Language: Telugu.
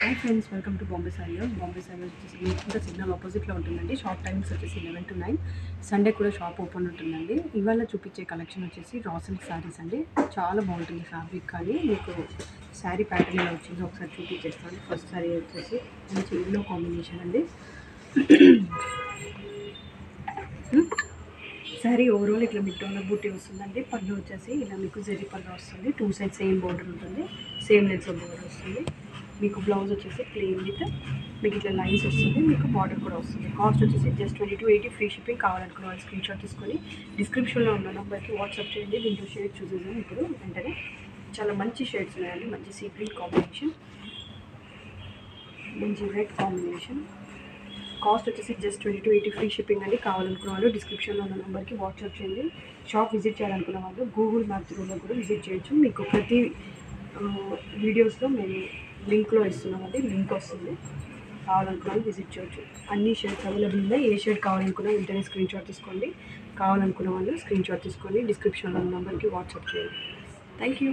Hi friends, welcome to Bombay saris. Bombay saris వచ్చేసి ఇంకా సిగ్నల్ ఆపోజిట్లో ఉంటుందండి. షాప్ టైమింగ్స్ వచ్చేసి 11 to 9. సండే కూడా షాప్ ఓపెన్ ఉంటుందండి. ఇవాళ చూపించే కలెక్షన్ వచ్చేసి రా సిల్క్ శారీస్ అండి. చాలా బాగుంటుంది ఫ్యాబ్రిక్, కానీ మీకు శారీ ప్యాటర్న్ ఎలా వచ్చిందో ఒకసారి చూపించేస్తాను. ఫస్ట్ శారీ వచ్చేసి మంచి ఎల్లో కాంబినేషన్ అండి. శారీ ఓవరాల్ ఇట్లా మీకు డోనర్ బూటీ వస్తుందండి. పళ్ళు వచ్చేసి ఇలా మీకు జరీ పళ్ళు వస్తుంది. 2 సైడ్ సేమ్ బోర్డర్ ఉంటుంది, సేమ్ లెన్స్ బోర్డర్ వస్తుంది. మీకు బ్లౌజ్ వచ్చేసి ప్లెయిన్ విత్ మీకు ఇట్లా లైన్స్ వస్తుంది. మీకు బార్డర్ కూడా వస్తుంది. కాస్ట్ వచ్చేసి జస్ట్ 2280. Free shipping. కావాలనుకున్న వాళ్ళు స్క్రీన్ షాట్ తీసుకొని డిస్క్రిప్షన్లో ఉన్న నెంబర్కి వాట్సాప్ చేయండి. దీంట్లో షేడ్ చూసేసాను ఇప్పుడు వెంటనే. చాలా మంచి షేడ్స్ ఉన్నాయండి. మంచి సీ గ్రీన్ కాంబినేషన్, మంచి రెడ్ కాంబినేషన్. కాస్ట్ వచ్చేసి జస్ట్ 2280. ఫ్రీ షిప్పింగ్ అండి. కావాలనుకున్న వాళ్ళు డిస్క్రిప్షన్లో ఉన్న నెంబర్కి వాట్సాప్ చేయండి. షాప్ విజిట్ చేయాలనుకున్న వాళ్ళు గూగుల్ మ్యాప్ త్రూలో కూడా విజిట్ చేయొచ్చు. మీకు ప్రతి వీడియోస్లో మేము లింక్లో ఇస్తున్నామండి, లింక్ వస్తుంది. కావాలనుకున్న వాళ్ళు విజిట్ చేయొచ్చు. అన్ని షేడ్స్ అవైలబుల్ ఉన్నాయి. ఏ షేడ్ కావాలనుకున్నా వెంటనే స్క్రీన్ షాట్ తీసుకోండి. కావాలనుకున్న వాళ్ళు స్క్రీన్ షాట్ తీసుకొని డిస్క్రిప్షన్లో ఉన్న నెంబర్కి వాట్సాప్ చేయండి. Thank you.